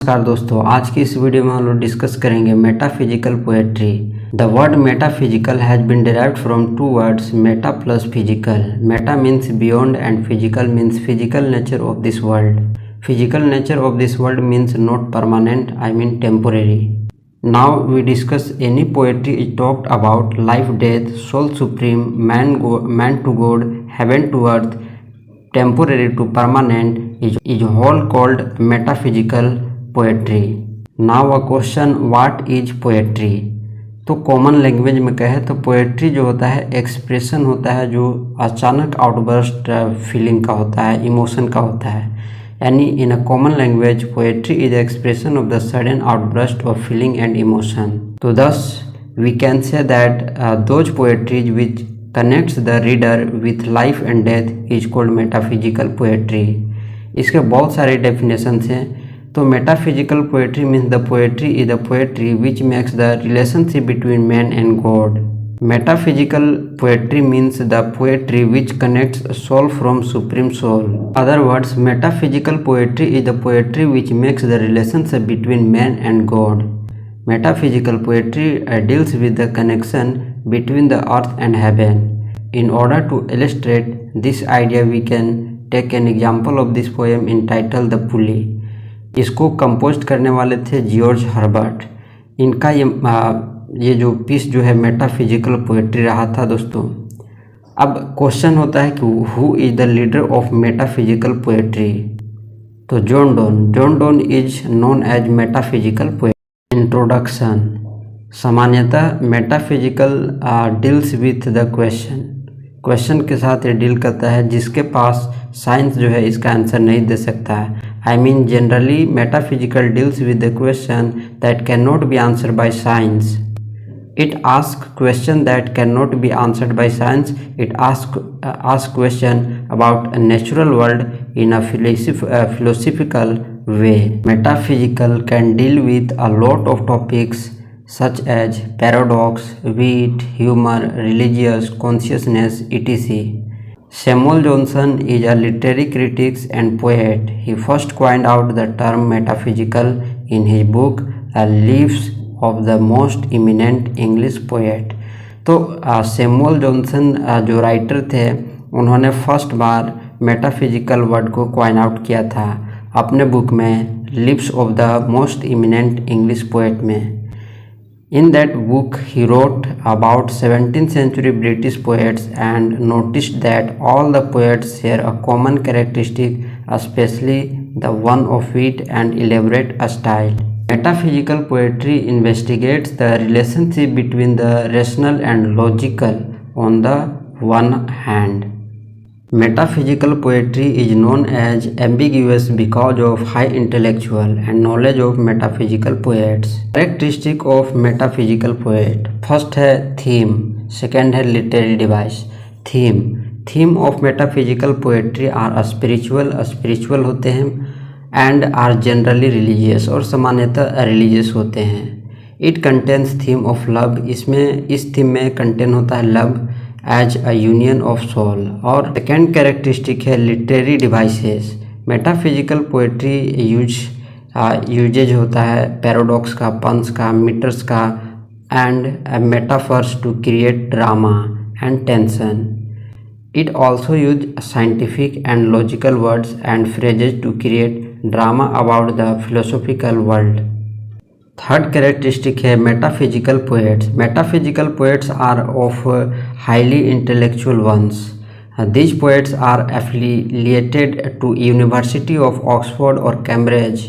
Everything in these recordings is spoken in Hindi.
नमस्कार दोस्तों, आज की इस वीडियो में हम लोग डिस्कस करेंगे metaphysical poetry. The word metaphysical has been derived from two words meta plus physical. Meta means beyond and physical means physical nature of this world. Physical nature of this world means not permanent, I mean temporary. Now we discuss any poetry is talked about life, death, soul supreme, man to God, heaven to earth, temporary to permanent is whole called metaphysical poetry. Now a question, what is poetry? तो कॉमन लैंग्वेज में कहे तो पोएट्री जो होता है एक्सप्रेशन होता है जो अचानक आउटबर्स्ट फीलिंग का होता है, इमोशन का होता है। यानी in a common language poetry is expression of the sudden outburst of feeling and emotion. तो thus we can say that those poetries which connects the reader with life and death is called metaphysical poetry। इसके बहुत सारे डेफिनेशंस हैं। तो metaphysical poetry means the poetry is the poetry which makes the relationship between man and God. Metaphysical poetry means the poetry which connects soul from supreme soul. Other words, metaphysical poetry is the poetry which makes the relationship between man and God. Metaphysical poetry deals with the connection between the earth and heaven. In order to illustrate this idea, we can take an example of this poem entitled The Pulley. इसको कंपोज करने वाले थे जॉर्ज हर्बर्ट। इनका ये जो पीस जो है मेटाफिजिकल पोएट्री रहा था दोस्तों। अब क्वेश्चन होता है कि who is the leader of metaphysical poetry? तो John Donne is known as metaphysical poet. Introduction. सामान्यतः metaphysical deals with the question के साथ ये डील करता है जिसके पास साइंस जो है इसका आंसर नहीं दे सकता है। I mean generally metaphysical deals with the question that can not be answered by science. It ask question that can not be answered by science. It ask question about a natural world in a philosophical way. Metaphysical can deal with a lot of topics such as paradox, wit, humor, religious consciousness, etc. Samuel Johnson is a literary critic and poet. He first coined out the term metaphysical in his book Lives of the Most Eminent English Poet. तो सैमुअल जॉनसन जो राइटर थे उन्होंने फर्स्ट बार मेटाफिजिकल वर्ड को कॉइन आउट किया था अपने बुक में lives of the most eminent English poet में। In that book he wrote about 17th century British poets and noticed that all the poets share a common characteristic, especially the one of wit and elaborate style. Metaphysical poetry investigates the relationship between the rational and logical on the one hand. Metaphysical poetry is known as ambiguous because of high intellectual and knowledge of metaphysical poets. Characteristic of metaphysical poet, first है theme, second है literary device. Theme of metaphysical poetry are spiritual होते हैं and are generally religious और सामान्यतः religious होते हैं. It contains theme of love, इसमें इस थीम में कंटेन होता है love as a union of soul. और सेकेंड कैरेक्टरिस्टिक है literary devices. Metaphysical poetry uses होता है पैराडॉक्स का, पंस का, मीटर्स का and metaphors to create drama and tension. It also use scientific and logical words and phrases to create drama about the philosophical world. Third characteristic है metaphysical poets. Metaphysical poets are of highly intellectual ones. These poets are affiliated to university of Oxford और Cambridge.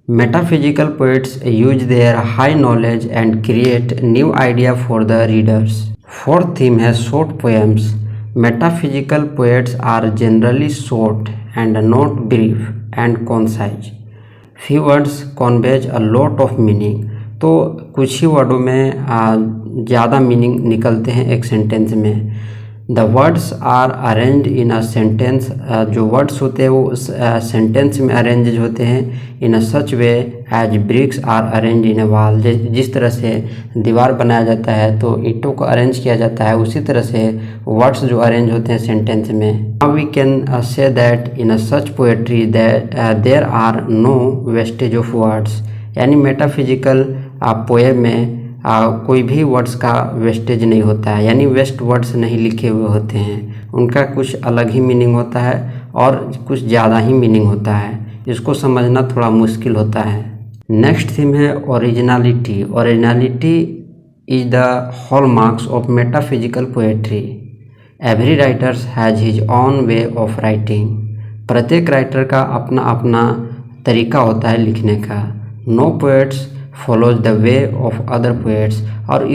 Metaphysical poets use their high knowledge and create new idea for the readers. Fourth theme है short poems. Metaphysical poets are generally short and not brief and concise. few words conveys a lot of meaning। तो कुछ ही वर्डों में ज़्यादा मीनिंग निकलते हैं एक सेंटेंस में। The words are arranged in a sentence, जो वर्ड्स होते हैं वो सेंटेंस में अरेंज होते हैं in a such way as bricks are arrange in a wall. जिस तरह से दीवार बनाया जाता है तो ईंटों को अरेंज किया जाता है, उसी तरह से वर्ड्स जो अरेंज होते हैं सेंटेंस में। Now we can say that in a such poetry there are no wastage of words, यानी मेटाफिजिकल पोएम में कोई भी वर्ड्स का वेस्टेज नहीं होता है, यानी वेस्ट वर्ड्स नहीं लिखे हुए होते हैं। उनका कुछ अलग ही मीनिंग होता है और कुछ ज़्यादा ही मीनिंग होता है, इसको समझना थोड़ा मुश्किल होता है। नेक्स्ट थीम है originality. Originality is the hallmarks of metaphysical poetry. Every writers has his own way of writing. प्रत्येक राइटर का अपना अपना तरीका होता है लिखने का। No poets follows the way of other poets, और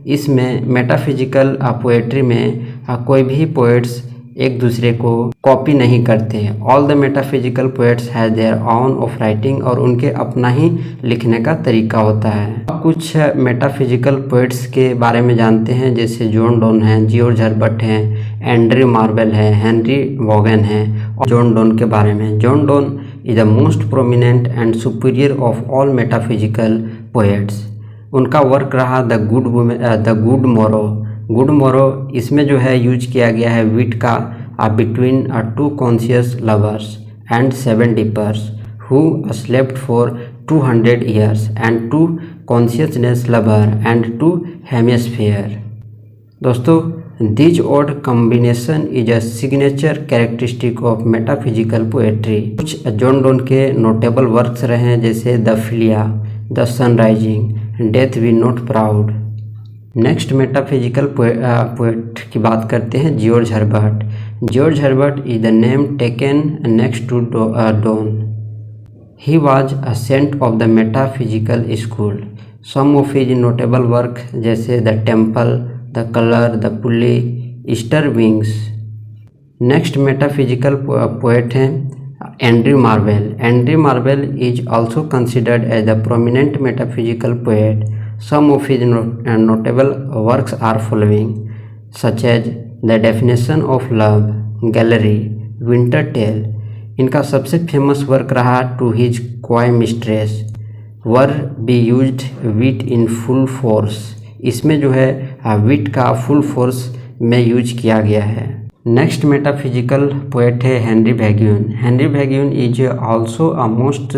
इसमें मेटाफिजिकल पोएट्री में कोई भी पोएट्स एक दूसरे को कॉपी नहीं करते। All the metaphysical poets has their on off writing, और उनके अपना ही लिखने का तरीका होता है। अब कुछ मेटाफिजिकल पोएट्स के बारे में जानते हैं, जैसे जॉन डोन हैं, जॉर्ज हर्बर्ट हैं, एंड्रयू मार्वेल है, हेनरी वॉगन है। जॉन डोन के बारे में, John Donne is the most prominent and superior of all metaphysical poets। उनका वर्क रहा द गुड मोरो। गुड मोरो इसमें जो है यूज किया गया है विट का between two conscious lovers and 7 differs who slept for 200 years and 2 consciousness lover and 2 hemisphere। दोस्तों, this odd combination is a signature characteristic of metaphysical poetry. कुछ जॉन डोन के नोटेबल वर्क्स रहे हैं, जैसे the flea, the sun rising, death we not proud. Next metaphysical poet की बात करते हैं, George Herbert. George Herbert is the name taken next to Donne. He was a saint of the metaphysical school. Some of his notable work जैसे the temple, the collar, the pulley, Easter wings. Next metaphysical poet हैं Andrew Marvell. Andrew Marvell is also considered as the prominent metaphysical poet. Some of his notable works are following such as the definition of love, gallery, winter tale. इनका सबसे फेमस वर्क रहा to his coy mistress, where be used wit in full force. इसमें जो है विट का फुल फोर्स में यूज किया गया है। नेक्स्ट मेटाफिजिकल पोएट है Henry Vaughan. Henry Vaughan is also a most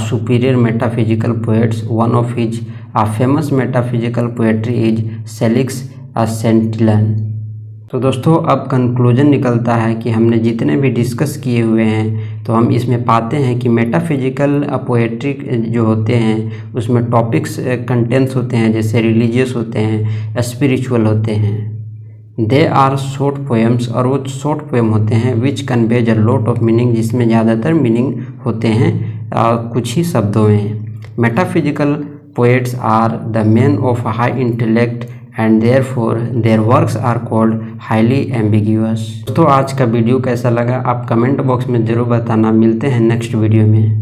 superior metaphysical poets. One of his famous metaphysical poetry is silex scintillans. तो दोस्तों, अब कंक्लूजन निकलता है कि हमने जितने भी डिस्कस किए हुए हैं तो हम इसमें पाते हैं कि मेटाफिजिकल पोएट्री जो होते हैं उसमें टॉपिक्स कंटेंट्स होते हैं, जैसे रिलीजियस होते हैं, स्पिरिचुअल होते हैं। दे आर शॉर्ट पोएम्स, और वो शॉर्ट पोएम होते हैं which conveys a lot of meaning, जिसमें ज़्यादातर मीनिंग होते हैं कुछ ही शब्दों में। Metaphysical poets are the man of high intellect and therefore their works are called highly ambiguous। दोस्तों, आज का वीडियो कैसा लगा आप कमेंट बॉक्स में ज़रूर बताना। मिलते हैं नेक्स्ट वीडियो में।